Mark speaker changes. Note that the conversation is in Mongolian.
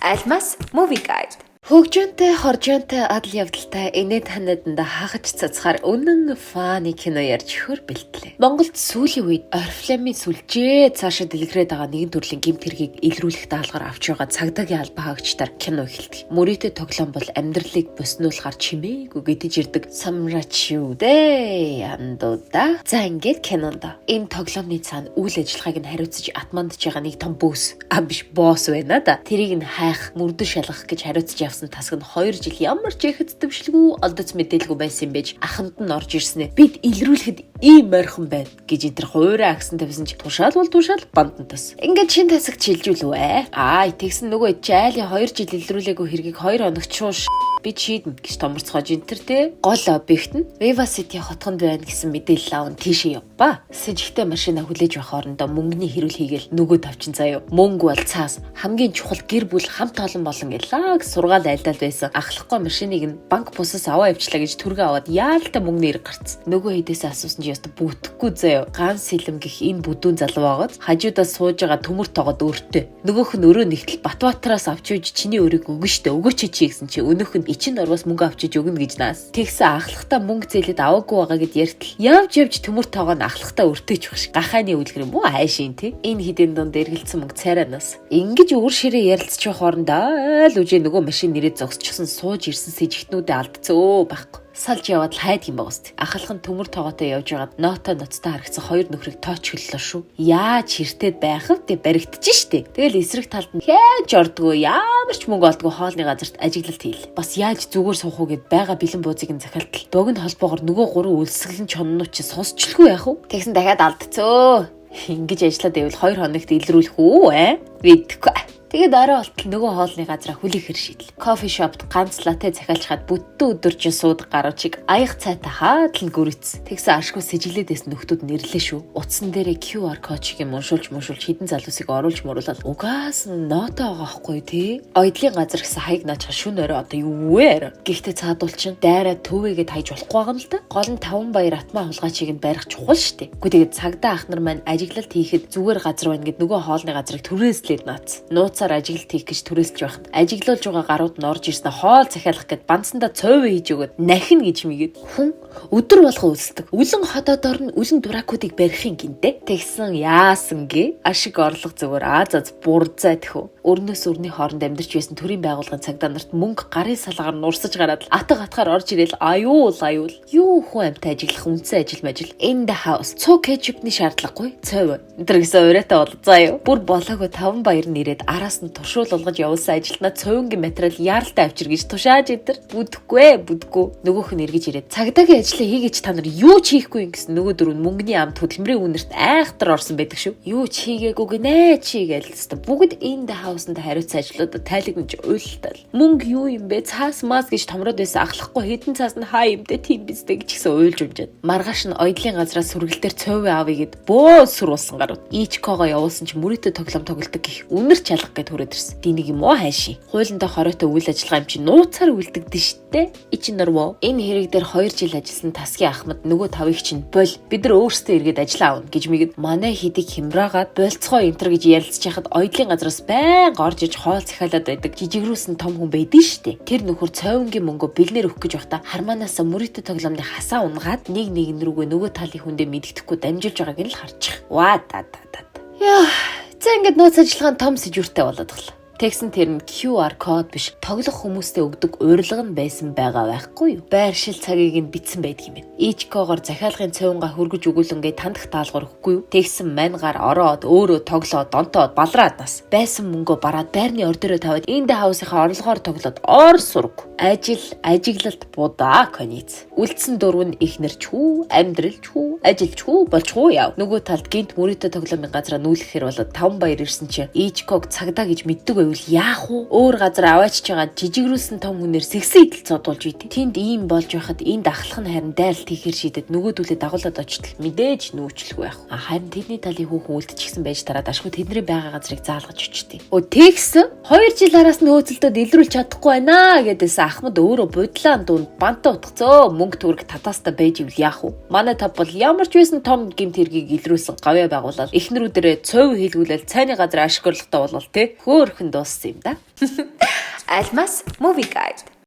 Speaker 1: Альмас Movie Guide. Хөгжөөнтэй, хоржоонтой адал явдалтай энэ танаданда хагаж цацхаар үнэн фаны кино ярьж хөр бэлтлээ. Монголд сүүлийн үед орифлеймын сүлжээ цаашаа дэлгэрээд байгаа нэгэн төрлийн гэмт хэргийг илрүүлэх даалгаар авч байгаа цагдаагийн албан хаагчдаар кино эхэлдэг. Мөрөөдөд тоглоом бол амьдралыг буснуулахар чимээгүй гэдэж ирдэг самрач юу дээ андуда. За ингээд кинонд энэ тоглоомны цаана үйл ажиллагааг нь хариуцж атмандж байгаа нэг том бөөс биш босс байна да. Тэрийг нь хайх, мөрдөн шалгах гэж хариуцж тасаг нь 2 жил ямар ч ихэд төвшлгүй олдоц мэдээлгүй байсан юм байж аханд нь орж ирснэ. Бид илрүүлэхэд ийм морхон байна гэж энэ хуурай агсан тавьсан чи тушаал бандан тас. Ингээд шин тасаг чилжүүлвэ. Тэгсэн нөгөө жайлын 2 жил илрүүлээгүй хэргийг 2 хоногт шууш би шийднэ гэж томорцоож энтер те. Гол объект нь Viva City хотгонд байна гэсэн мэдээлэл аван тийшээ явба. Сэжигтэй машина хүлээж авах орондоо мөнгөний хэрүүл хийгээл нөгөө тавчин заяа. Мөнгө бол цаас хамгийн чухал гэр бүл хамт олон болон гэлаг сургаал айлдал байсан. Ахлахгүй машиныг нь банк бусаас аваа явчлаа гэж түргэн аваад яалтаа мөнгөний эрг гарцсан. Нөгөө хэдээс асуусан чи яста бүтэхгүй заяа. Ган сэлэм гих энэ бүдүүн залуу байгаад хажуудаас сууж байгаа төмөр тоогод өөртөө. Нөгөөх нь өрөө нэгтэл Батбаатараас авч үйж чиний өрийг өгнө штэ. Өгөөч чи гэсэн чи өнөөх нь ичин орвоос мөнгө авчиж өгнө гэж наас. Тэгсэн ахлахтаа мөнгө зээлээд аваагүй байгаа гэд яртал. Явж төмөр тоогоо ахлахтаа өртөөч багш. Гахааны үлгэр юм уу хайшин тий. Энэ хідэн донд эргэлцсэн мөнгө цайранаас. Ингэж өөр ширээ ярилцчих хоорондоо л үжээ нөгөө машин нэрээ зогсчихсон сууж ирсэн сэжигтнүүдээ алдцөө байхгүй. Салж яваад хайд юм байгаас. Ахалхан төмөр тоогоотой явж байгаад нотой ноцтой харагдсан 2 нөхрийг тооч хөллөө шүү. Яаж хэртэд байх вэ? Баригдчих штэ. Тэгэл эсрэг талд нь хээж ордгоо ямар ч мөнгө олдгоо хоолны газарт ажиглалт хийл. Бас яаж зүгээр суух уу гэд байгаа бэлэн буузыг нь захиалтал. Богино холбоогоор нөгөө 3 үлсгэлэн чоннууд чи сонсчлгүй яах вэ? Тэгсэн дахиад алдцөө. Ингэж ажиллаад байвал 2 хоногт илрүүлэх үү? Видгүй. Тэгээд орой болтол нөгөө хоолны газараа хүлээх хэр шийдэл. Кофе шопт ганц латте захиалчгаад бүтэн өдөржин суудаг гаруучиг аяг цайтай хаадлан гүрийц. Тэгсэн ашгүй сэжиглээдээс нөхдүүд нэрлээ шүү. Утсан дээрээ QR код шиг юм уншуулж хідэн залуусыг оруулж мууруулаад угаас ноото байгаа хгүй тий. Ойдлын газар гэсэн хаяг наачаа шүн орой одоо юу вэ? Гэхдээ цаадуулчин дайраа төвөөгээд хайж болохгүй байгаа юм л да. Гол нь 5 баяр атмаа хулгайчийг нь барих чухал штэ. Гэхдээ тэгээд цагдаа ахнар маань ажиглалт хийхэд зүгээр газар байна гэд нөгөө хоолны газрыг түрээслээд наац. Ажиглалт хийх гэж түрээсэлж байхад ажиглуулж байгаа гарууд нь орж ирсэн хоол захиалах гэд банцсандаа цовь хийж өгöd нахин гэж мэгээд хүн өдөр болгон үлсдэг. Үлэн ходоодоор нь үлэн дуракуудыг барихын гинтэй. Тэгсэн яасан гээ ашиг орлого зүгээр Азаз бурзай тэхүү. Өрнөөс өрний хооронд амьдарч байсан төрийн байгууллагын цагдаа нарт мөнгө гарын салгаар нь урсаж гараад атга атгаар орж ирээл аюул юу хүн амтай ажиглах үнсэн ажил in the house цоо кетчупны шаардлагагүй цовь энэ гэсэн урайтай бол заа юу. Бүр болоогүй 5 баяр нэрээд араас нь туршуул болгож явуулсан ажилтнаа цовингийн материал яаралтай авчир гэж тушааж идэр бүдэггүй нөгөөх нь эргэж ирээд цагдаагийн ажлаа хийгээч та нар юу ч хийхгүй юм гэсэн нөгөө дөрөв мөнгөний амт хөдөлмөрийн үнэрт айхтар орсон байдаг шүү. Юу ч хийгээгүй гинэ чи гээл хэвээр бүгд in the house-нд хариуцсан ажлуудад тайлагнаж уйлтал. Мөнгө юу юм бэ? Цаас мас гэж томроод байсан ахлахгүй хэдэн цаас нь хаа юм бэ? Тийм биз дээ гэж гисэн уйлж умжаад. Маргааш нь ойдлын газраас сүргэлдэр цовь авъя гэд бөөс сүрүүлсэн гарууд. Ичкого явуулсан ч мөрөөдө тоглоом тоглодог гэх үнэр чалга гэд төрөөд ирсэн. Динийг юм уу хайшин. Хуулиндаа хоройтой үйл ажиллагаа юм чи нууцаар үлдэгдэн штэ. Ичин нөрвөө. Энэ хэрэг дээр 2 жил ажилласан тасгийн ахмад нөгөө тавыг чинь бол бид нар өөрсдөө эргээд ажиллаа авна гэж мэгэд манай хидийг хямраагаад болцгоо энтер гэж ярилцж яхад ойдлын газраас байнга орж иж хоол захиалаад байдаг жижигрүүлсэн том хүн байдэн штэ. Тэр нөхөр цовингийн мөнгө бэлнэр өгөх гэж байхдаа хармаанаас мөрөөдө тоглоомны хасаа унгаад нэг рүүгээ нөгөө талын хүндээ мэддэхгүй дамжуулж байгааг нь л харчих. Ваа та. Яа, за ингээд нууц ажиллагаан том сэжүүртэй болоод гал. Тэгсэн тэр нь QR код биш тоглох хүмүүстэй өгдөг урилга нь байсан байгаа байхгүй юу? Байршил цагийг нь битсэн байдаг юм байна. Ичкогоор захиалгын цовингаа хөргөж өгүүлэнгээ тандах даалгавар өгөхгүй юу? Тэгсэн мангаар ороод өөрөө тоглоод донтоод балраад нас. Байсан мөнгөө бараад байрны ордороо тавиад in the house-ийнхаа орлогоор тоглоод ор сург. Ажиглалт будаа кониц. Үлдсэн дөрөв нь ихнэр ч хүү, амьдрал ч хүү, ажил ч хүү болж хүү яв. Нөгөө талд гинт мөрөөдө тоглоомын газараа нүүлэхээр болоод 5 баяр ирсэн чинь Ичког цагдаа гэж мэддэг яах вэ? Өөр газар аваачж байгаа жижигрүүлсэн том хүнээр сэгсэн идэл цодуулж үйд. Тэнд ийм болж байхад энд ахлах нь харин дайралт хийхээр шийдэд нөгөөдүүлээ дагуулад очтол мэдээж нүүчлэх байх. Харин тэдний талын хүүхэн үлдчихсэн байж тараад ашгүй тэдний байгаа газрыг заалгаж өчтий. Тэгс 2 жил араас нь хөөцөлдөд илрүүлж чадахгүй байна гэдээс ахмад өөрөө будлаан дунд бантаа утгацөө мөнгө төгрөг татаастаа байж ивэл яах вэ? Манай тав бол ямар ч байсан том гэмт хэргийг илрүүлсэн гавьяа байгуулаад эхнэрүүдэрээ цовь хийлгүүлэл цайны газар ашиглахтаа болвол хөөхөнд дууссан юм да. Альмас Movie Guide.